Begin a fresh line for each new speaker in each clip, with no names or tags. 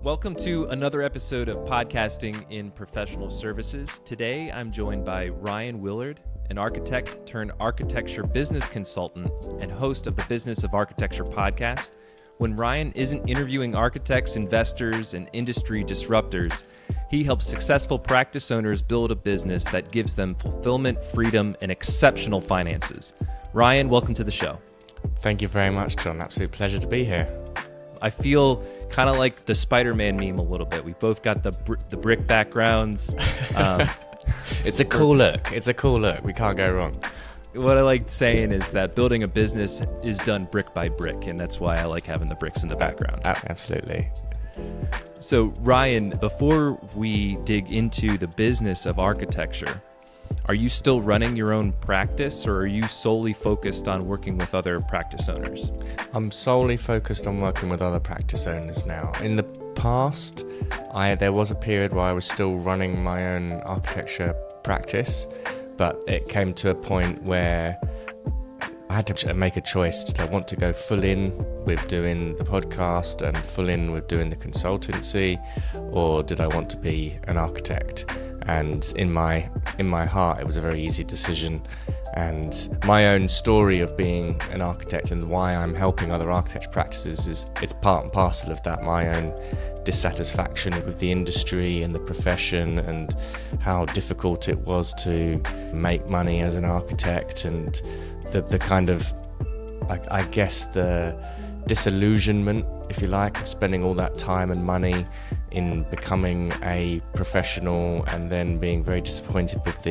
Welcome to another episode of Podcasting in Professional Services. Today, I'm joined by Rion Willard, an architect turned architecture business consultant and host of the Business of Architecture podcast. When Rion isn't interviewing architects, investors, and industry disruptors, he helps successful practice owners build a business that gives them fulfillment, freedom, and exceptional finances. Rion, welcome to the show.
Thank you very much, John. Absolute pleasure to be here.
I feel kind of like the Spider-Man meme a little bit. We've both got the brick backgrounds.
It's a cool look. We can't go wrong.
What I like saying is that building a business is done brick by brick, and that's why I like having the bricks in the background.
Absolutely.
So, Rion, before we dig into the business of architecture, are you still running your own practice, or are you solely focused on working with other practice owners?
I'm solely focused on working with other practice owners now. In the past, there was a period where I was still running my own architecture practice, but it came to a point where I had to make a choice. Did I want to go full in with doing the podcast and full in with doing the consultancy, or did I want to be an architect? And in my heart, it was a very easy decision. And my own story of being an architect and why I'm helping other architecture practices is it's part and parcel of that. My own dissatisfaction with the industry and the profession, and how difficult it was to make money as an architect, and the kind of, I guess, the disillusionment, if you like, of spending all that time and money in becoming a professional and then being very disappointed with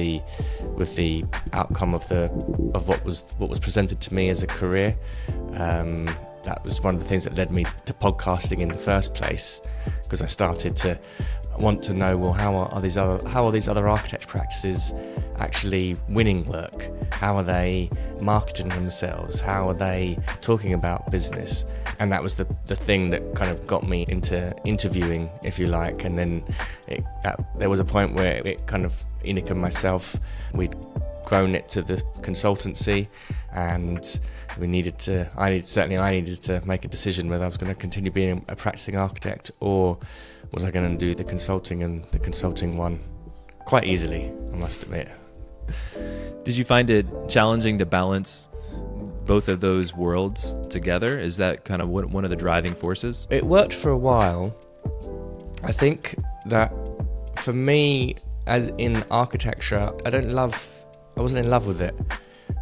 the outcome of what was presented to me as a career. That was one of the things that led me to podcasting in the first place, because I started to want to know, well, how are these other architecture practices actually winning work? How are they marketing themselves? How are they talking about business? And that was the thing that kind of got me into interviewing, if you like. And then there was a point where it kind of, Enoch and myself, we'd grown it to the consultancy, and I needed to make a decision whether I was going to continue being a practicing architect, or was I going to do the consulting, and the consulting one quite easily, I must admit.
Did you find it challenging to balance both of those worlds together? Is that kind of one of the driving forces?
It worked for a while. I think that for me, as in architecture, I wasn't in love with it.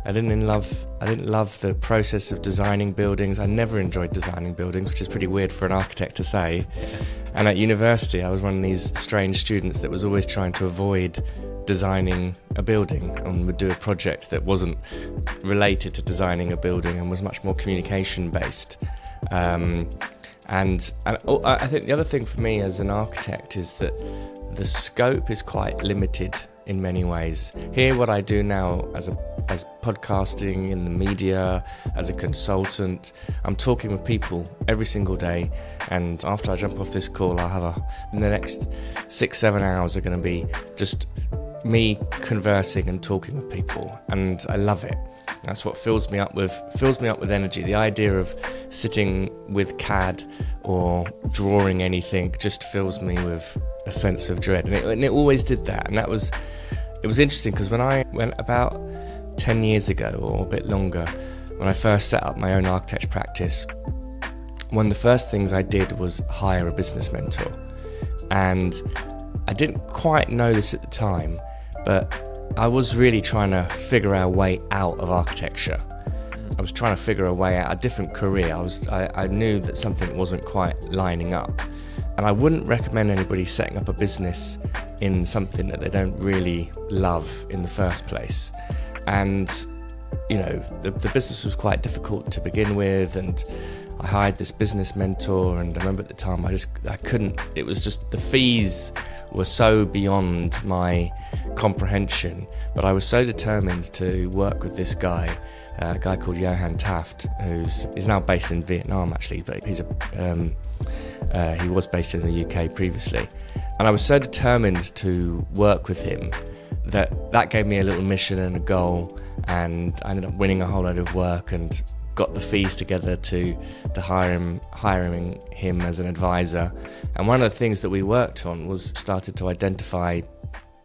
I didn't love the process of designing buildings. I never enjoyed designing buildings, which is pretty weird for an architect to say. And at university, I was one of these strange students that was always trying to avoid designing a building, and would do a project that wasn't related to designing a building and was much more communication based. And I think the other thing for me as an architect is that the scope is quite limited in many ways. Here, what I do now as podcasting, in the media, as a consultant, I'm talking with people every single day, and after I jump off this call, in the next 6-7 hours are going to be just me conversing and talking with people, and I love it. That's what fills me up with energy. The idea of sitting with CAD or drawing anything just fills me with a sense of dread, and it always did that. And it was interesting, because when I went about 10 years ago, or a bit longer, when I first set up my own architecture practice, one of the first things I did was hire a business mentor. And I didn't quite know this at the time, but I was really trying to figure our way out of architecture. I was trying to figure a way out, a different career. I knew that something wasn't quite lining up. And I wouldn't recommend anybody setting up a business in something that they don't really love in the first place. And, the business was quite difficult to begin with, and I hired this business mentor, and I remember at the time I couldn't, it was just, the fees were so beyond my comprehension, but I was so determined to work with this guy, a guy called Johan Taft, he's now based in Vietnam actually, but he was based in the UK previously. And I was so determined to work with him that gave me a little mission and a goal, and I ended up winning a whole load of work and got the fees together to hiring him as an advisor. And one of the things that we worked on was started to identify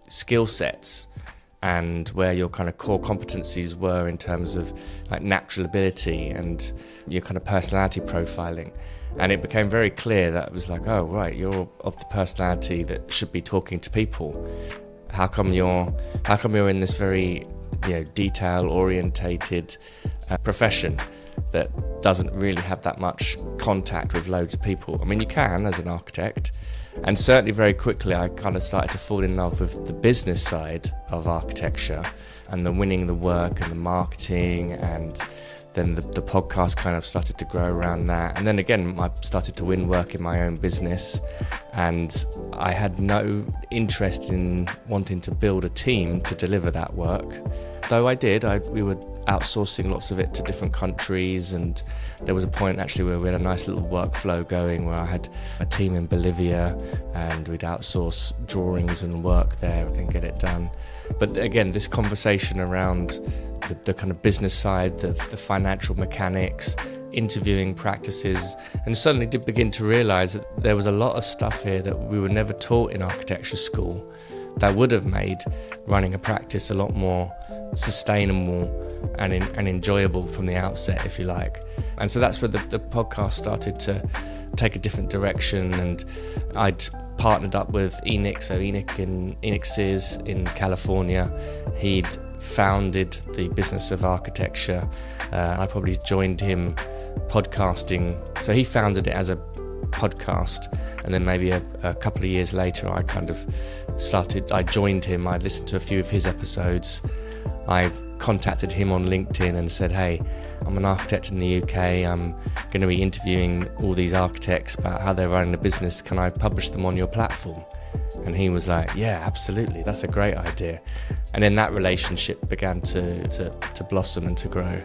skill sets and where your kind of core competencies were in terms of like natural ability and your kind of personality profiling. And it became very clear that it was like, oh, right, you're of the personality that should be talking to people. How come you're in this very, detail-orientated profession that doesn't really have that much contact with loads of people? I mean, you can as an architect. And certainly very quickly I kind of started to fall in love with the business side of architecture and the winning the work and the marketing, and then the podcast kind of started to grow around that. And then again, I started to win work in my own business, and I had no interest in wanting to build a team to deliver that work. Though I did, we were outsourcing lots of it to different countries, and there was a point actually where we had a nice little workflow going where I had a team in Bolivia and we'd outsource drawings and work there and get it done. But again, this conversation around the kind of business side, the financial mechanics, interviewing practices, and suddenly did begin to realise that there was a lot of stuff here that we were never taught in architecture school that would have made running a practice a lot more sustainable and enjoyable from the outset, if you like. And so that's where the podcast started to take a different direction, and I'd partnered up with Enoch, so Enoch Sears in California. He'd founded the business of architecture. I probably joined him podcasting. So he founded it as a podcast, and then maybe a couple of years later I joined him. I listened to a few of his episodes. I contacted him on LinkedIn and said, hey, I'm an architect in the UK, I'm going to be interviewing all these architects about how they're running a business, can I publish them on your platform? And he was like, yeah, absolutely, that's a great idea. And then that relationship began to blossom and to grow.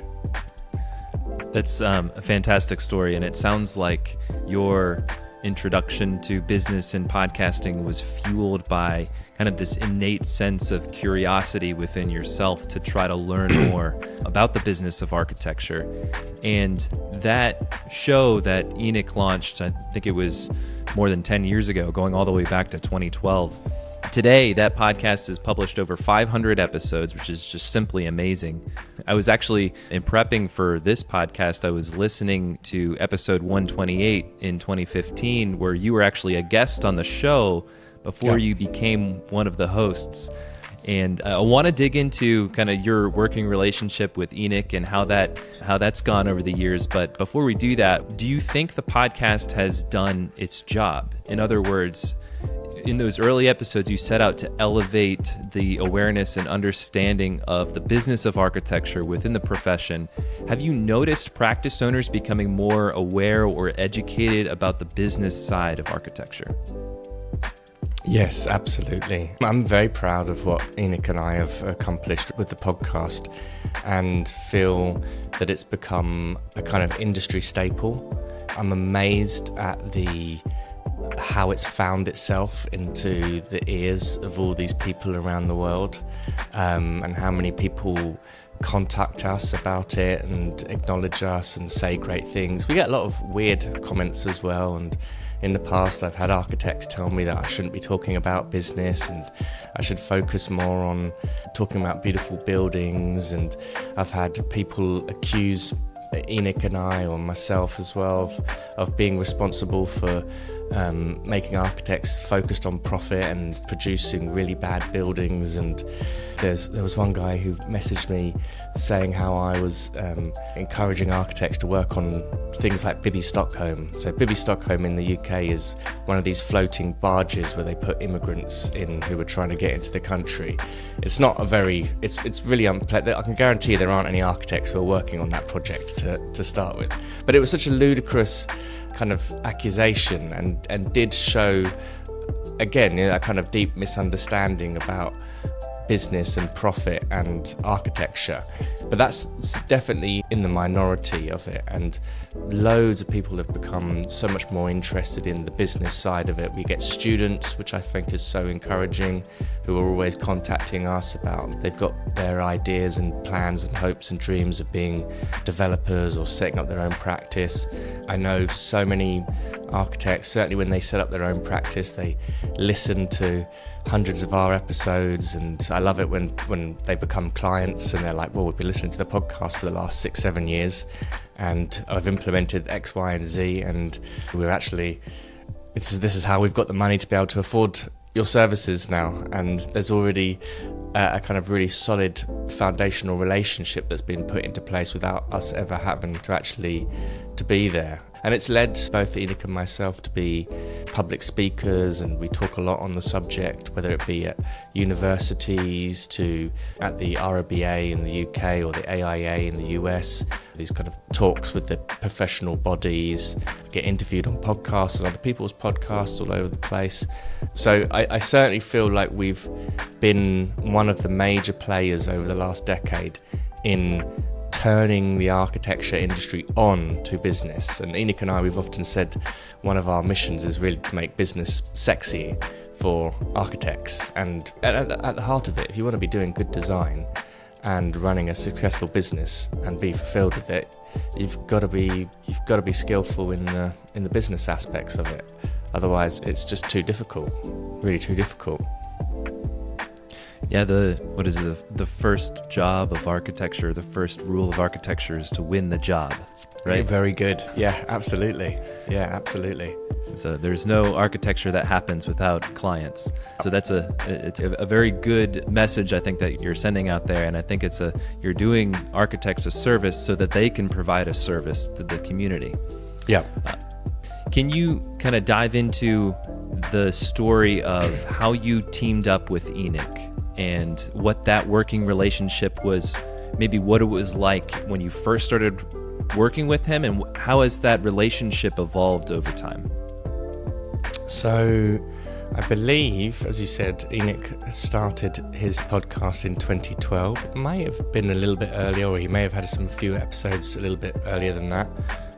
That's a fantastic story, and it sounds like your introduction to business and podcasting was fueled by kind of this innate sense of curiosity within yourself to try to learn more about the business of architecture. And that show that Enoch launched, I think it was more than 10 years ago, going all the way back to 2012. Today, that podcast has published over 500 episodes, which is just simply amazing. I was actually, in prepping for this podcast, I was listening to episode 128 in 2015, where you were actually a guest on the show before you became one of the hosts. And I want to dig into kind of your working relationship with Enoch and how that's gone over the years. But before we do that, do you think the podcast has done its job? In other words, in those early episodes, you set out to elevate the awareness and understanding of the business of architecture within the profession. Have you noticed practice owners becoming more aware or educated about the business side of architecture?
Yes, absolutely. I'm very proud of what Enoch and I have accomplished with the podcast, and feel that it's become a kind of industry staple. I'm amazed at how it's found itself into the ears of all these people around the world, and how many people contact us about it and acknowledge us and say great things. We get a lot of weird comments as well, and in the past I've had architects tell me that I shouldn't be talking about business and I should focus more on talking about beautiful buildings, and I've had people accuse Enoch and I, or myself as well, of being responsible for making architects focused on profit and producing really bad buildings. And there was one guy who messaged me saying how I was encouraging architects to work on things like Bibby Stockholm. So Bibby Stockholm in the UK is one of these floating barges where they put immigrants in who are trying to get into the country. It's not a very, it's really unpleasant. I can guarantee there aren't any architects who are working on that project to start with. But it was such a ludicrous kind of accusation, and did show, again, that kind of deep misunderstanding about business and profit and architecture. But that's definitely in the minority of it, and loads of people have become so much more interested in the business side of it. We get students, which I think is so encouraging, who are always contacting us about they've got their ideas and plans and hopes and dreams of being developers or setting up their own practice. I know so many architects, certainly when they set up their own practice, they listen to hundreds of our episodes, and I love it when they become clients and they're like, well, we've been listening to the podcast for the last 6-7 years and I've implemented X, Y and Z, and we're actually this is how we've got the money to be able to afford your services now. And there's already a kind of really solid foundational relationship that's been put into place without us ever having to actually to be there. And it's led both Enoch and myself to be public speakers, and we talk a lot on the subject, whether it be at universities, to at the ROBA in the UK or the AIA in the US, these kind of talks with the professional bodies, get interviewed on podcasts and other people's podcasts all over the place. So I certainly feel like we've been one of the major players over the last decade in turning the architecture industry on to business. And Enoch and I, we've often said one of our missions is really to make business sexy for architects. And at the heart of it, if you want to be doing good design and running a successful business and be fulfilled with it, you've got to be skillful in the business aspects of it. Otherwise, it's just too difficult, really too difficult.
Yeah, the first job of architecture, the first rule of architecture is to win the job, right?
Yeah, very good. Yeah, absolutely. Yeah, absolutely.
So there's no architecture that happens without clients. So it's a very good message, I think, that you're sending out there. And I think you're doing architects a service so that they can provide a service to the community.
Yeah.
Can you kind of dive into the story of how you teamed up with Enoch and what that working relationship was, maybe what it was like when you first started working with him, and how has that relationship evolved over time?
So I believe, as you said, Enoch started his podcast in 2012. It may have been a little bit earlier, or he may have had a few episodes a little bit earlier than that.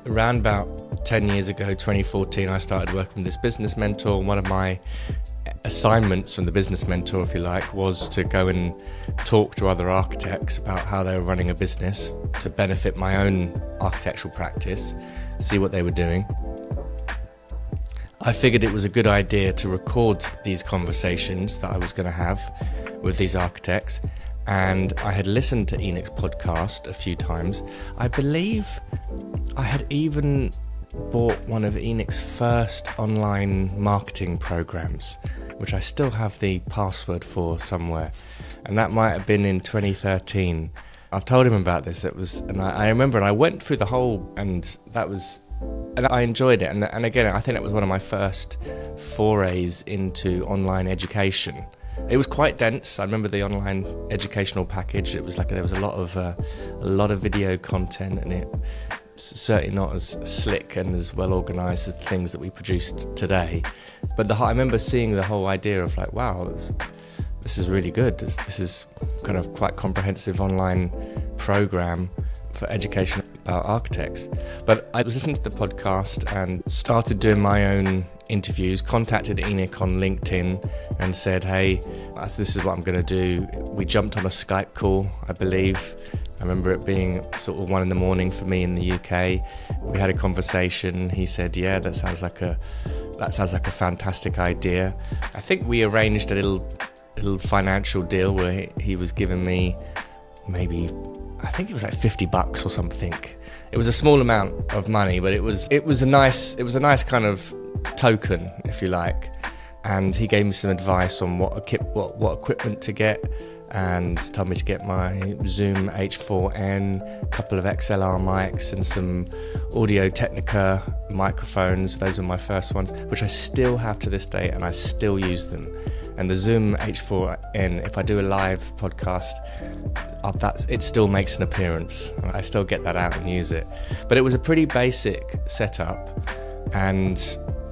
Around about 10 years ago, 2014, I started working with this business mentor. One of my assignments from the business mentor, if you like, was to go and talk to other architects about how they were running a business to benefit my own architectural practice, see what they were doing. I figured it was a good idea to record these conversations that I was going to have with these architects, and I had listened to Enoch's podcast a few times. I believe I had even bought one of Enoch's first online marketing programs, which I still have the password for somewhere, and that might have been in 2013. I've told him about this. I remember, and I went through the whole, and I enjoyed it. And again, I think that was one of my first forays into online education. It was quite dense. I remember the online educational package. It was like there was a lot of video content, and it certainly not as slick and as well organised as the things that we produced today. But I remember seeing the whole idea of like, wow, this is really good. This is kind of quite comprehensive online program for education about architects. But I was listening to the podcast and started doing my own interviews, contacted Enoch on LinkedIn and said, hey, this is what I'm going to do. We jumped on a Skype call, I believe. I remember it being sort of 1 a.m. for me in the UK. We had a conversation. He said, yeah, that sounds like a fantastic idea. I think we arranged a little financial deal where he was giving me maybe, I think it was like $50 or something. It was a small amount of money, but it was a nice kind of token, if you like. And he gave me some advice on what equipment to get, and told me to get my Zoom H4n, a couple of XLR mics, and some Audio Technica microphones. Those were my first ones, which I still have to this day, and I still use them. And the Zoom H4n, if I do a live podcast, it still makes an appearance. I still get that out and use it. But it was a pretty basic setup, and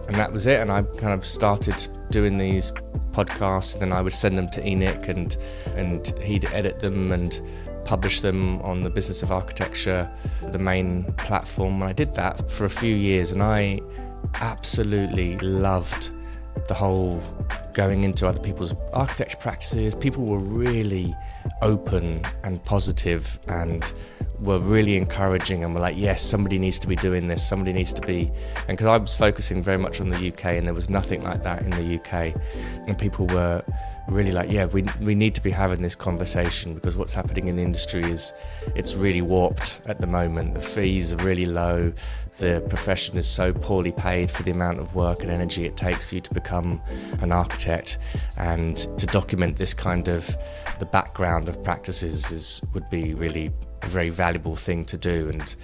that was it. And I kind of started doing these podcasts, and then I would send them to Enoch, and he'd edit them and publish them on the Business of Architecture, the main platform. And I did that for a few years, and I absolutely loved the whole going into other people's architecture practices. People were really open and positive and were really encouraging, and were like, yes, somebody needs to be doing this, somebody needs to be. And because I was focusing very much on the UK, and there was nothing like that in the UK, and people were really like, yeah, we need to be having this conversation, because what's happening in the industry is it's really warped at the moment. The fees are really low, the profession is so poorly paid for the amount of work and energy it takes for you to become an architect, and to document this kind of the background of practices would be really a very valuable thing to do, and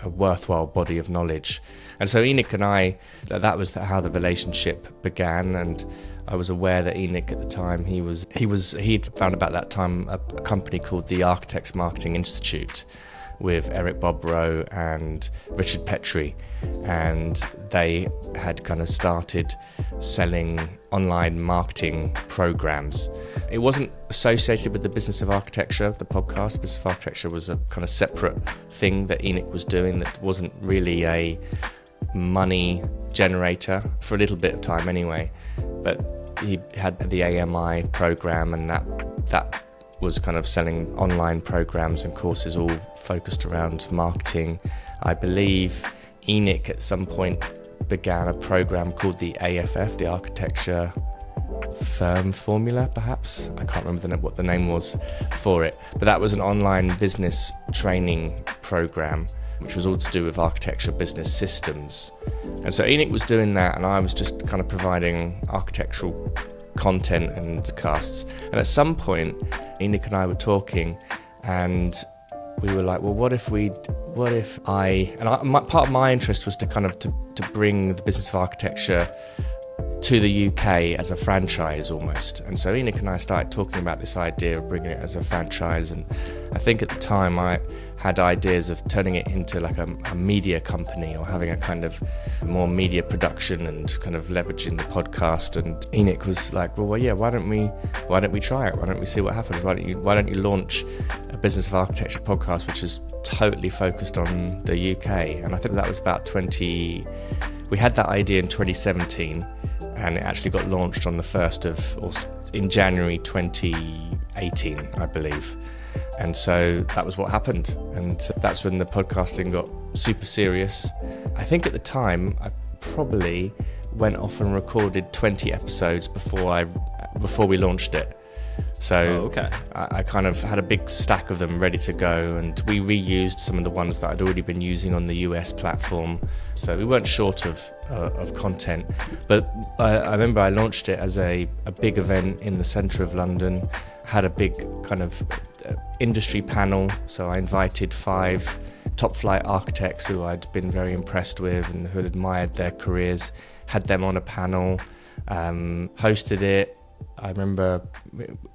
a worthwhile body of knowledge. And so Enoch and I, that was how the relationship began. And I was aware that Enoch at the time, he'd found about that time a company called the Architects Marketing Institute with Eric Bobrow and Richard Petrie, and they had kind of started selling online marketing programs. It wasn't associated with the Business of Architecture, the podcast. Business of Architecture was a kind of separate thing that Enoch was doing that wasn't really a money generator, for a little bit of time anyway. But he had the AMI program, and that was kind of selling online programs and courses all focused around marketing. I believe Enoch at some point began a program called the AFF, the Architecture Firm Formula, perhaps. I can't remember what the name was for it, but that was an online business training program which was all to do with architecture business systems. And so Enoch was doing that, and I was just kind of providing architectural content and casts. And at some point, Enoch and I were talking, and we were like, well, part of my interest was to kind of to bring the Business of Architecture to the UK as a franchise almost. And so Enoch and I started talking about this idea of bringing it as a franchise, and I think at the time I had ideas of turning it into like a media company, or having a kind of more media production and kind of leveraging the podcast. And Enoch was like, well yeah, why don't we try it? Why don't we see what happens? Why don't you launch a Business of Architecture podcast which is totally focused on the UK? And I think that was about we had that idea in 2017, and it actually got launched on in January 2018, I believe. And so that was what happened, and that's when the podcasting got super serious. I think at the time I probably went off and recorded 20 episodes before we launched it. So I kind of had a big stack of them ready to go, and we reused some of the ones that I'd already been using on the US platform. So we weren't short of content. But I remember I launched it as a big event in the centre of London, had a big kind of industry panel. So I invited 5 top flight architects who I'd been very impressed with and who had admired their careers, had them on a panel, hosted it. I remember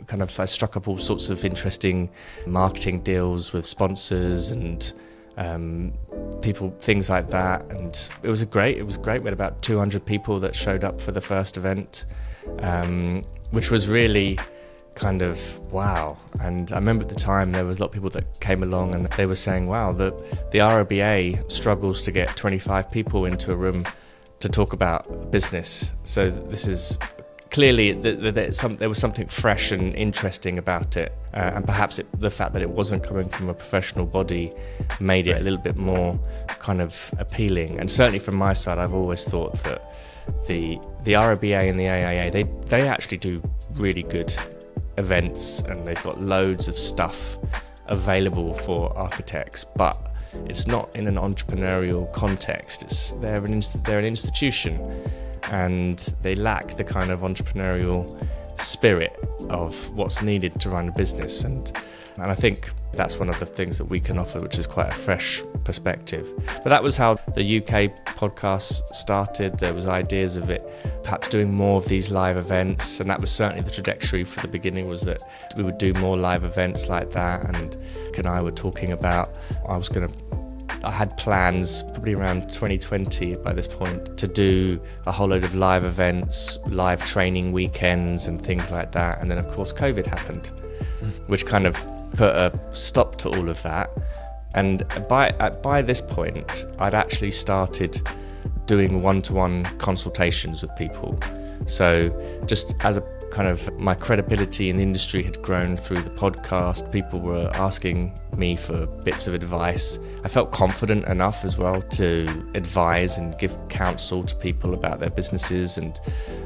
I struck up all sorts of interesting marketing deals with sponsors and people, things like that, and it was great. We had about 200 people that showed up for the first event, which was really kind of wow. And I remember at the time there was a lot of people that came along, and they were saying, wow, the ROBA struggles to get 25 people into a room to talk about business. So this is clearly there was something fresh and interesting about it, and perhaps the fact that it wasn't coming from a professional body made it a little bit more kind of appealing. And certainly from my side, I've always thought that the ROBA and the AIA, they actually do really good events, and they've got loads of stuff available for architects, but it's not in an entrepreneurial context. They're an institution, and they lack the kind of entrepreneurial spirit of what's needed to run a business. And I think that's one of the things that we can offer, which is quite a fresh perspective. But that was how the UK podcast started. There was ideas of it perhaps doing more of these live events, and that was certainly the trajectory for the beginning, was that we would do more live events like that. And Nick and I were talking about, I was going to I had plans probably around 2020 by this point to do a whole load of live events, live training weekends and things like that. And then of course COVID happened, which kind of put a stop to all of that. And by this point, I'd actually started doing one-to-one consultations with people. So just as a kind of, my credibility in the industry had grown through the podcast. People were asking me for bits of advice. I felt confident enough as well to advise and give counsel to people about their businesses. And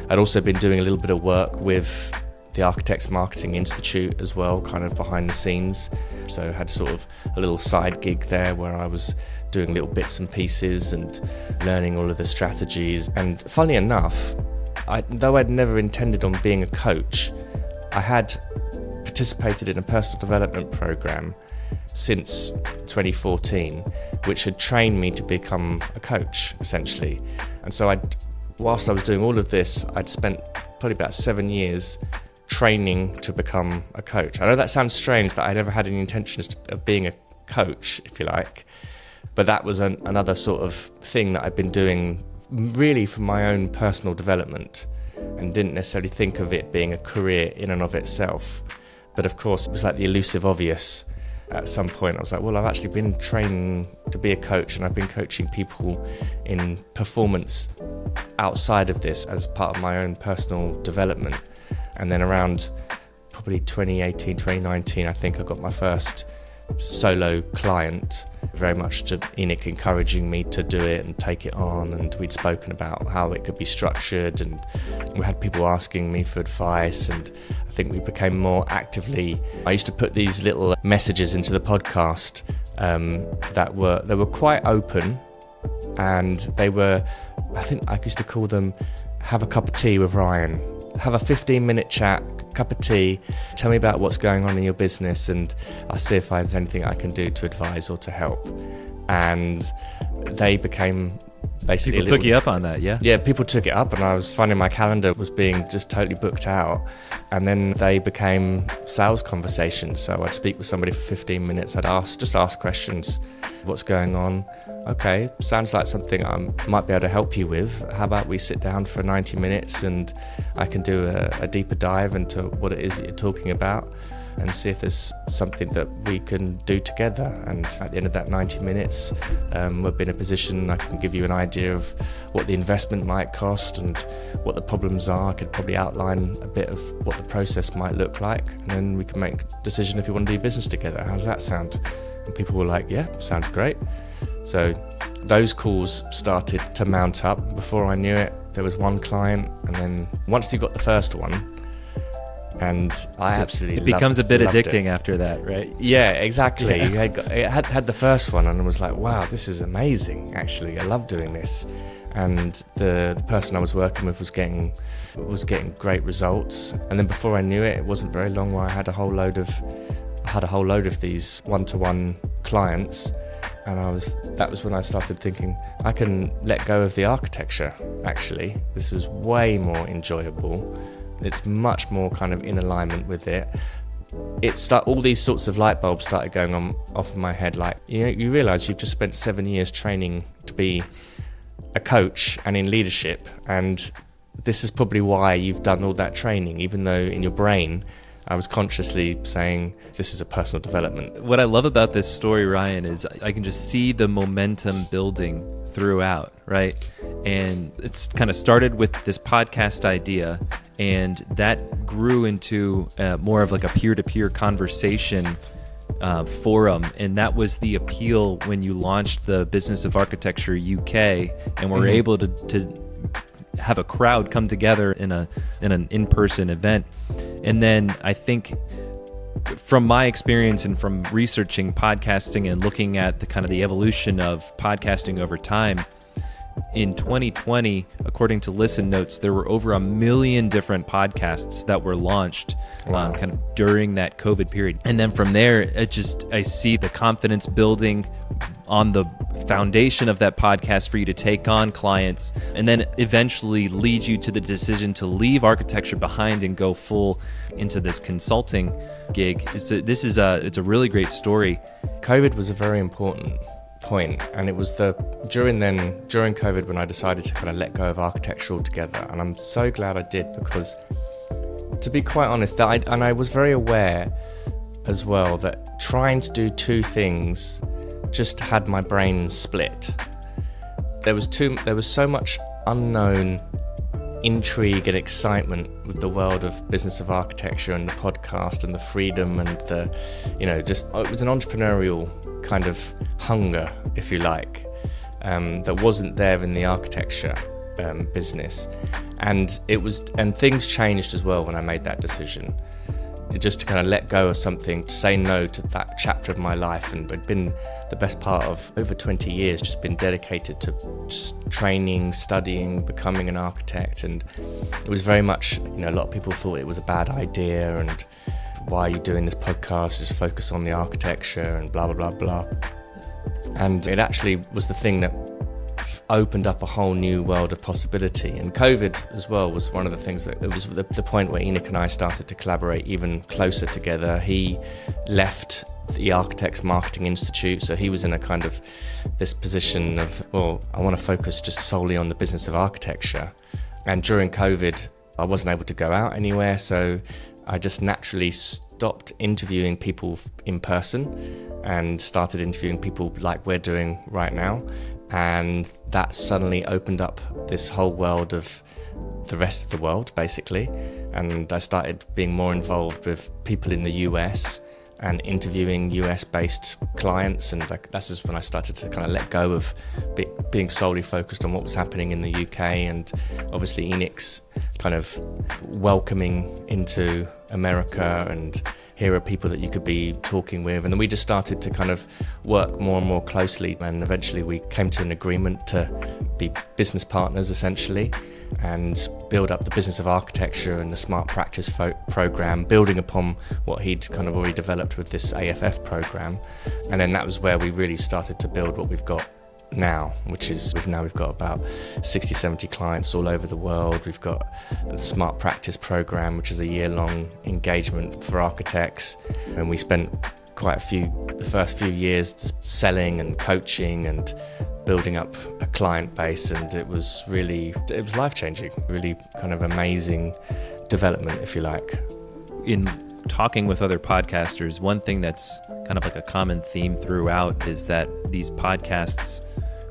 I'd also been doing a little bit of work with the Architects Marketing Institute as well, kind of behind the scenes. So I had sort of a little side gig there where I was doing little bits and pieces and learning all of the strategies. And funnily enough, though I'd never intended on being a coach, I had participated in a personal development program since 2014, which had trained me to become a coach, essentially. And so whilst I was doing all of this, I'd spent probably about 7 years training to become a coach. I know that sounds strange that I'd ever had any intentions of being a coach, if you like, but that was another sort of thing that I'd been doing really for my own personal development, and didn't necessarily think of it being a career in and of itself. But of course, it was like the elusive obvious. At some point, I was like, well, I've actually been training to be a coach, and I've been coaching people in performance outside of this as part of my own personal development. And then around probably 2018, 2019, I think I got my first solo client, very much to Enoch encouraging me to do it and take it on. And we'd spoken about how it could be structured, and we had people asking me for advice. And I think we became more actively, I used to put these little messages into the podcast that were quite open, and they were, I think I used to call them have a cup of tea with Ryan. Have a 15-minute chat, cup of tea, tell me about what's going on in your business, and I'll see if there's anything I can do to advise or to help. And they became basically...
People took you up on that, yeah?
Yeah, people took it up, and I was finding my calendar was being just totally booked out. And then they became sales conversations. So I'd speak with somebody for 15 minutes, I'd just ask questions. What's going on? Okay, sounds like something I might be able to help you with. How about we sit down for 90 minutes and I can do a deeper dive into what it is that you're talking about and see if there's something that we can do together. And at the end of that 90 minutes, we'll be in a position, I can give you an idea of what the investment might cost and what the problems are. I could probably outline a bit of what the process might look like, and then we can make a decision if we want to do business together. How does that sound? And people were like, yeah, sounds great. So those calls started to mount up. Before I knew it, there was one client, and then once you got the first one, and I absolutely loved it. It
becomes a bit addicting after that, right?
Yeah, exactly.
Yeah.
I had the first one, and I was like, wow, this is amazing, actually. I love doing this. And the person I was working with was getting great results. And then before I knew it, it wasn't very long where I had a whole load of these one-to-one clients. And that was when I started thinking, I can let go of the architecture, actually. This is way more enjoyable. It's much more kind of in alignment with it. All these sorts of light bulbs started going on off of my head. Like, you realise you've just spent 7 years training to be a coach and in leadership. And this is probably why you've done all that training, even though in your brain, I was consciously saying, this is a personal development.
What I love about this story, Ryan, is I can just see the momentum building throughout, right? And it's kind of started with this podcast idea, and that grew into more of like a peer-to-peer conversation forum. And that was the appeal when you launched the Business of Architecture UK, and were able to have a crowd come together in an in-person event. And then I think from my experience and from researching podcasting and looking at the evolution of podcasting over time, in 2020, according to Listen Notes, there were over 1 million different podcasts that were launched. Wow. Kind of during that COVID period. And then from there, I see the confidence building on the foundation of that podcast for you to take on clients, and then eventually lead you to the decision to leave architecture behind and go full into this consulting gig. It's a really great story.
COVID was a very important point, and it was during COVID when I decided to kind of let go of architecture altogether. And I'm so glad I did, because to be quite honest, I was very aware as well that trying to do two things just had my brain split. There was so much unknown intrigue and excitement with the world of business of architecture and the podcast and the freedom and it was an entrepreneurial kind of hunger, if you like, that wasn't there in the architecture business, and things changed as well when I made that decision. Just to kind of let go of something, to say no to that chapter of my life. And I'd been the best part of over 20 years just been dedicated to just training, studying, becoming an architect. And it was very much, a lot of people thought it was a bad idea, and why are you doing this podcast, just focus on the architecture and blah, blah, blah, blah. And it actually was the thing that opened up a whole new world of possibility. And COVID as well was one of the things that it was the point where Enoch and I started to collaborate even closer together. He left the Architects Marketing Institute, so he was in a kind of this position of, well, I want to focus just solely on the business of architecture. And during COVID, I wasn't able to go out anywhere, so I just naturally stopped interviewing people in person and started interviewing people like we're doing right now. And that suddenly opened up this whole world of the rest of the world, basically. And I started being more involved with people in the US and interviewing US-based clients. And that's just when I started to kind of let go of being solely focused on what was happening in the UK. And obviously Enoch's kind of welcoming into America, and here are people that you could be talking with. And then we just started to kind of work more and more closely, and eventually we came to an agreement to be business partners essentially, and build up the business of architecture and the smart practice program, building upon what he'd kind of already developed with this AFF program. And then that was where we really started to build what we've got now, which is we've got about 60-70 clients all over the world. We've got the Smart Practice program, which is a year-long engagement for architects, and we spent the first few years just selling and coaching and building up a client base, and it was life-changing, really kind of amazing development, if you like.
In talking with other podcasters, one thing that's kind of like a common theme throughout is that these podcasts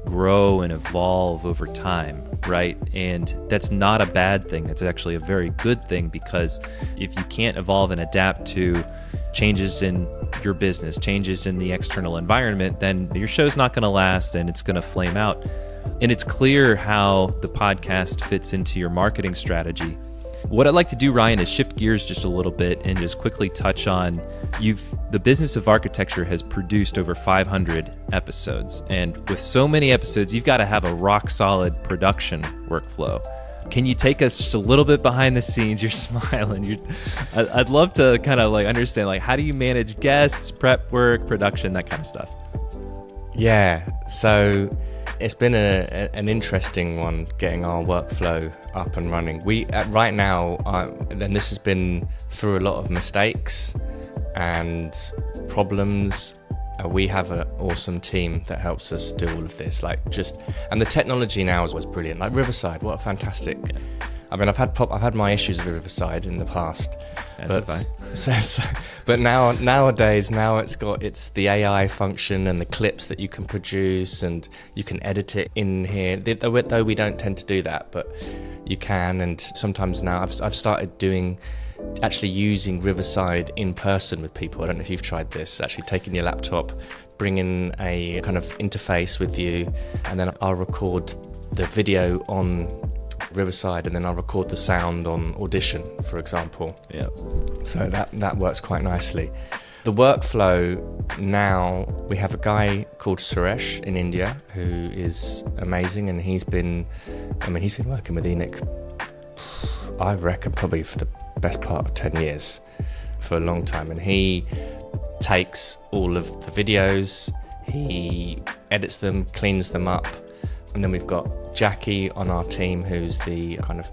grow and evolve over time, right? And that's not a bad thing. That's actually a very good thing, because if you can't evolve and adapt to changes in your business, changes in the external environment, then your show's not going to last and it's going to flame out. And it's clear how the podcast fits into your marketing strategy. What I'd like to do, Rion, is shift gears just a little bit and just quickly touch on the business of architecture has produced over 500 episodes. And with so many episodes, you've got to have a rock solid production workflow. Can you take us just a little bit behind the scenes? You're smiling. I'd love to kind of understand, how do you manage guests, prep work, production, that kind of stuff?
Yeah, so it's been an interesting one getting our workflow up and running. We right now, and this has been through a lot of mistakes and problems. We have an awesome team that helps us do all of this. And the technology now was brilliant. Like Riverside, what a fantastic. I mean, I've had my issues with Riverside in the past. But nowadays it's the AI function and the clips that you can produce, and you can edit it in here. Though we don't tend to do that, but you can. And sometimes now I've started actually using Riverside in person with people. I don't know if you've tried this, actually taking your laptop, bringing a kind of interface with you, and then I'll record the video on Riverside, and then I'll record the sound on Audition, for example.
Yeah.
So that works quite nicely. The workflow now, we have a guy called Suresh in India who is amazing, and he's been working with Enoch, I reckon, probably for the best part of 10 years, for a long time. And he takes all of the videos, he edits them, cleans them up, and then we've got Jackie on our team, who's the kind of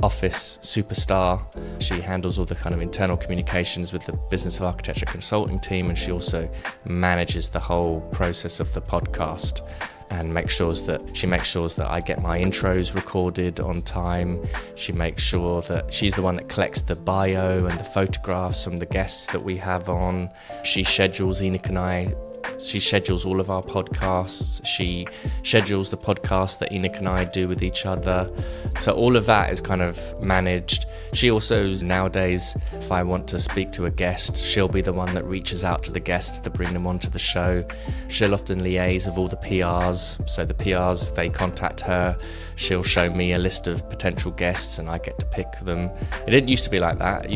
office superstar. She handles all the kind of internal communications with the Business of Architecture consulting team, and she also manages the whole process of the podcast and makes sure that I get my intros recorded on time. She makes sure that she's the one that collects the bio and the photographs from the guests that we have on. She schedules Enoch and I. She schedules all of our podcasts. She schedules the podcasts that Enoch and I do with each other. So all of that is kind of managed. She also, nowadays, if I want to speak to a guest, she'll be the one that reaches out to the guest to bring them onto the show. She'll often liaise with all the PRs. So the PRs, they contact her. She'll show me a list of potential guests and I get to pick them. It didn't used to be like that.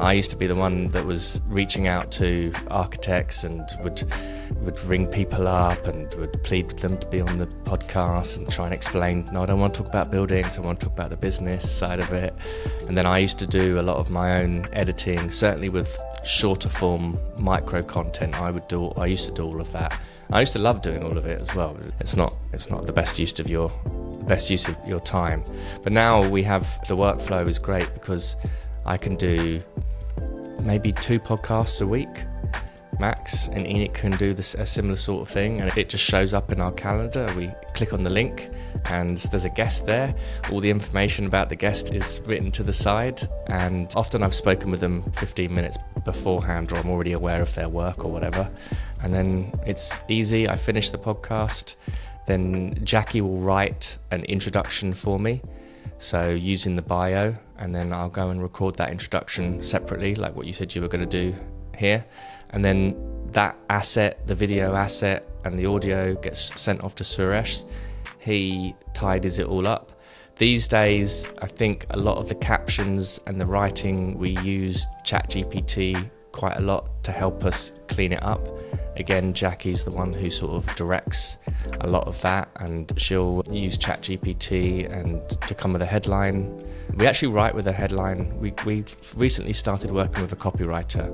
I used to be the one that was reaching out to architects and would ring people up and would plead with them to be on the podcast and try and explain, no, I don't want to talk about buildings, I want to talk about the business side of it. And then I used to do a lot of my own editing, certainly with shorter form micro content. I used to do all of that. I used to love doing all of it as well. It's not the best use of your time. But now we have, the workflow is great because I can do maybe 2 podcasts a week max, and Enoch can do a similar sort of thing, and it just shows up in our calendar. We click on the link and there's a guest there. All the information about the guest is written to the side, and often I've spoken with them 15 minutes beforehand, or I'm already aware of their work or whatever, and then it's easy. I finish the podcast, then Jackie will write an introduction for me, so using the bio, and then I'll go and record that introduction separately, like what you said you were going to do here. And then that asset, the video asset and the audio, gets sent off to Suresh. He tidies it all up. These days, I think a lot of the captions and the writing, we use ChatGPT quite a lot to help us clean it up. Again, Jackie's the one who sort of directs a lot of that, and she'll use ChatGPT and to come with a headline. We actually write with a headline. We've recently started working with a copywriter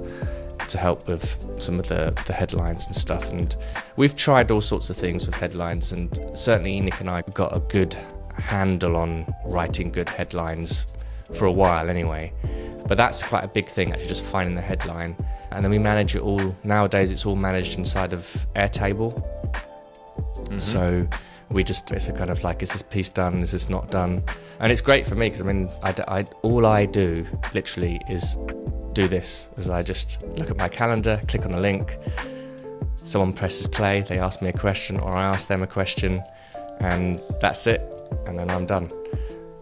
to help with some of the headlines and stuff, and we've tried all sorts of things with headlines, and certainly Enoch and I got a good handle on writing good headlines for a while anyway. But that's quite a big thing, actually, just finding the headline. And then we manage it all. Nowadays, it's all managed inside of Airtable. Mm-hmm. So it's a kind of like, is this piece done? Is this not done? And it's great for me because, I mean, all I do literally is do this. As I just look at my calendar, click on a link, someone presses play, they ask me a question, or I ask them a question, and that's it. And then I'm done.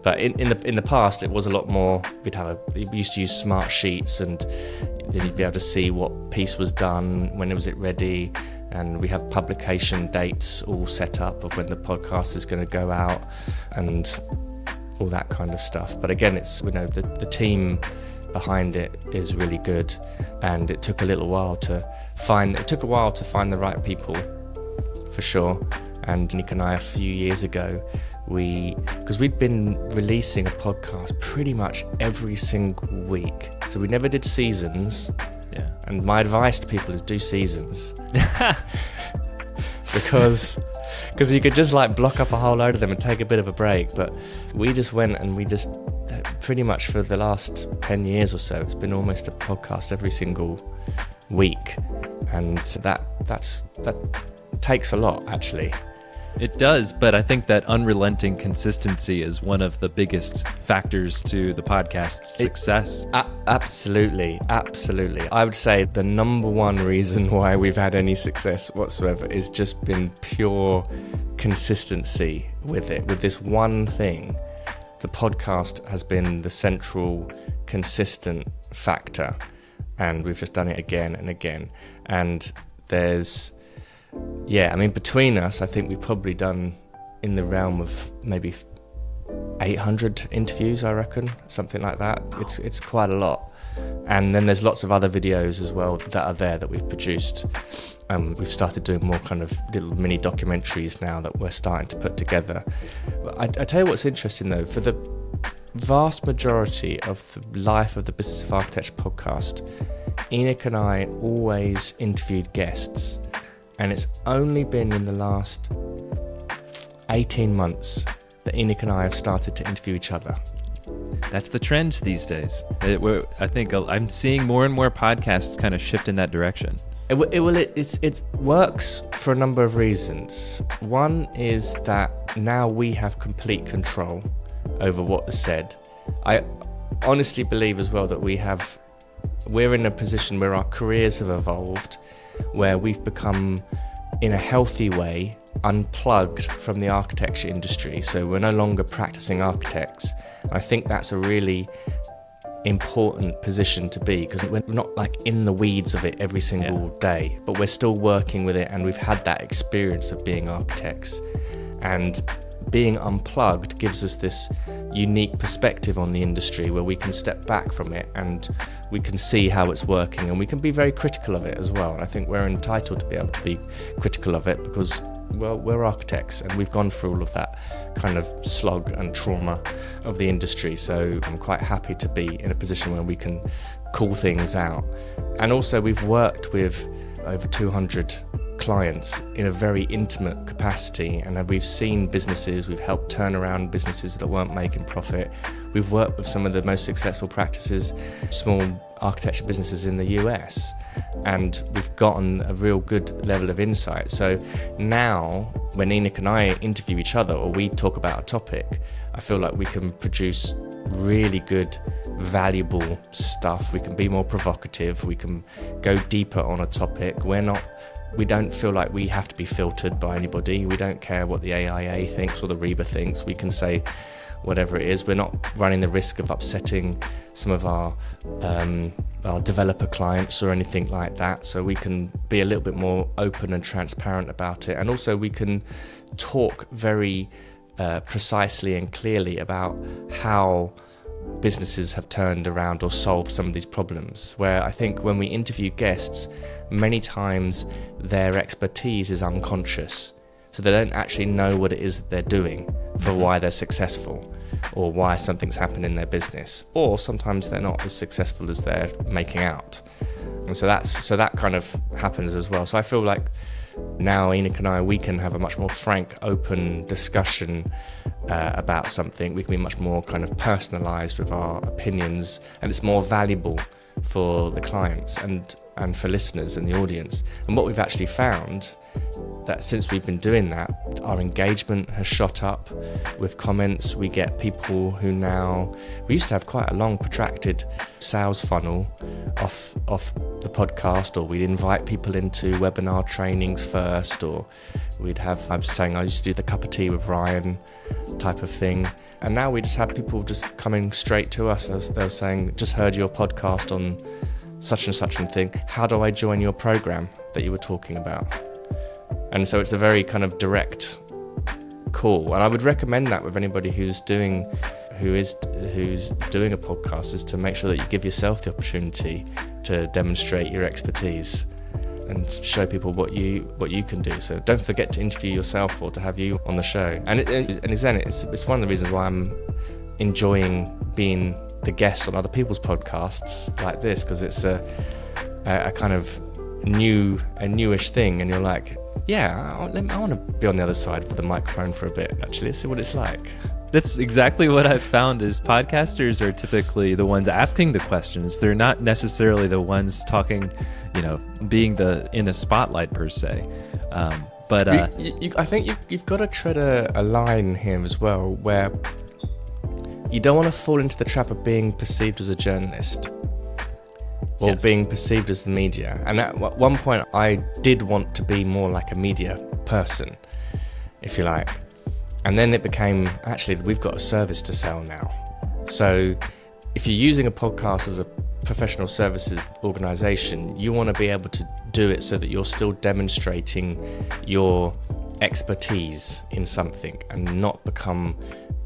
But in the past, it was a lot more. We used to use smart sheets, and then you'd be able to see what piece was done, when was it ready, and we have publication dates all set up of when the podcast is going to go out, and all that kind of stuff. But again, it's the team behind it is really good, and it took a while to find the right people, for sure. And Nick and I, a few years ago, because we'd been releasing a podcast pretty much every single week, so we never did seasons.
Yeah.
And my advice to people is do seasons, because you could just like block up a whole load of them and take a bit of a break. But we just went and we just pretty much for the last 10 years or so, it's been almost a podcast every single week, and that takes a lot, actually.
It does, but I think that unrelenting consistency is one of the biggest factors to the podcast's success.
Absolutely. I would say the number one reason why we've had any success whatsoever is just been pure consistency with it. With this one thing, the podcast has been the central consistent factor, and we've just done it again and again. And between us, I think we've probably done in the realm of maybe 800 interviews, I reckon, something like that. It's quite a lot. And then there's lots of other videos as well that are there that we've produced. We've started doing more kind of little mini documentaries now that we're starting to put together. I tell you what's interesting though, for the vast majority of the life of the Business of Architecture podcast, Enoch and I always interviewed guests. And it's only been in the last, 18 months that Enoch and I have started to interview each other.
That's the trend these days. I think I'm seeing more and more podcasts kind of shift in that direction.
It works for a number of reasons. One is that now we have complete control over what is said. I honestly believe as well that we're in a position where our careers have evolved, where we've become, in a healthy way, unplugged from the architecture industry. So we're no longer practicing architects. I think that's a really important position to be, because we're not like in the weeds of it every single day, but we're still working with it, and we've had that experience of being architects. And being unplugged gives us this unique perspective on the industry where we can step back from it and we can see how it's working, and we can be very critical of it as well. And I think we're entitled to be able to be critical of it because, well, we're architects and we've gone through all of that kind of slog and trauma of the industry. So I'm quite happy to be in a position where we can call things out. And also we've worked with over 200 clients in a very intimate capacity, and we've seen businesses, we've helped turn around businesses that weren't making profit. We've worked with some of the most successful practices, small architecture businesses in the US, and we've gotten a real good level of insight. So now when Enoch and I interview each other or we talk about a topic, I feel like we can produce really good, valuable stuff. We can be more provocative, we can go deeper on a topic. We don't feel like we have to be filtered by anybody. We don't care what the AIA thinks or the REBA thinks. We can say whatever it is. We're not running the risk of upsetting some of our developer clients or anything like that. So we can be a little bit more open and transparent about it. And also we can talk very precisely and clearly about how businesses have turned around or solved some of these problems, where I think when we interview guests, many times their expertise is unconscious, so they don't actually know what it is that they're doing for why they're successful or why something's happened in their business, or sometimes they're not as successful as they're making out. And so that kind of happens as well. So I feel like now Enoch and I, we can have a much more frank, open discussion about something. We can be much more kind of personalised with our opinions, and it's more valuable for the clients and for listeners and the audience. And what we've actually found, that since we've been doing that, our engagement has shot up with comments. We get people who we used to have quite a long protracted sales funnel off the podcast, or we'd invite people into webinar trainings first, or I was saying I used to do the cup of tea with Rion type of thing. And now we just have people just coming straight to us. They're saying, just heard your podcast on such and such and thing. How do I join your program that you were talking about? And so it's a very kind of direct call. And I would recommend that with anybody who's doing a podcast, is to make sure that you give yourself the opportunity to demonstrate your expertise and show people what you can do. So don't forget to interview yourself or to have you on the show. And it's one of the reasons why I'm enjoying being the guest on other people's podcasts like this, because it's a kind of newish thing, and you're like, yeah, I want to be on the other side of the microphone for a bit, actually, see what it's like.
That's exactly what I've found, is podcasters are typically the ones asking the questions. They're not necessarily the ones talking, being in the spotlight per se. But
I think you've got to tread a line here as well, where you don't want to fall into the trap of being perceived as a journalist or being perceived as the media. And at one point, I did want to be more like a media person, if you like. And then it became, actually, we've got a service to sell now. So if you're using a podcast as a professional services organisation, you want to be able to do it so that you're still demonstrating your expertise in something and not become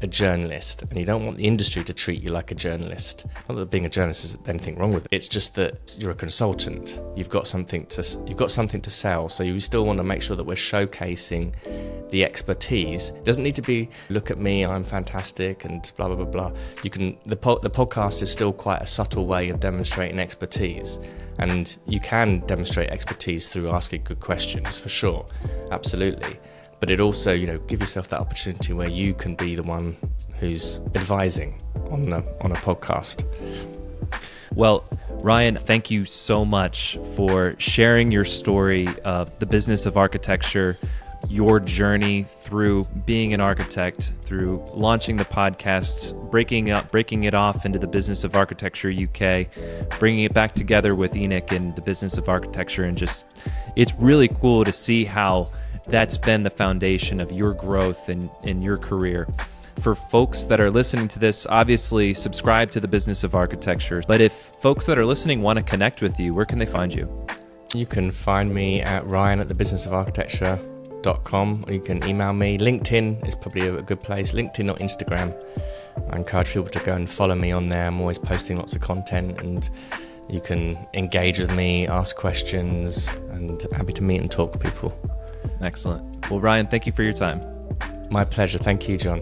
a journalist. And you don't want the industry to treat you like a journalist. Not that being a journalist is anything wrong with it. It's just that you're a consultant. You've got something to sell. So you still want to make sure that we're showcasing the expertise. It doesn't need to be, look at me, I'm fantastic, and blah, blah, blah, blah. The podcast is still quite a subtle way of demonstrating expertise. And you can demonstrate expertise through asking good questions, for sure. Absolutely. but it also, give yourself that opportunity where you can be the one who's advising on a podcast.
Well, Rion, thank you so much for sharing your story of the business of architecture, your journey through being an architect, through launching the podcast, breaking it off into the business of architecture UK, bringing it back together with Enoch and the business of architecture, and just, it's really cool to see how that's been the foundation of your growth in your career. For folks that are listening to this, obviously subscribe to the business of architecture. But if folks that are listening want to connect with you, where can they find you?
You can find me at ryan@thebusinessofarchitecture.com, or you can email me. LinkedIn is probably a good place. LinkedIn or Instagram. I encourage people to go and follow me on there. I'm always posting lots of content, and you can engage with me, ask questions, and happy to meet and talk with people.
Excellent. Well, Rion, thank you for your time.
My pleasure. Thank you, John.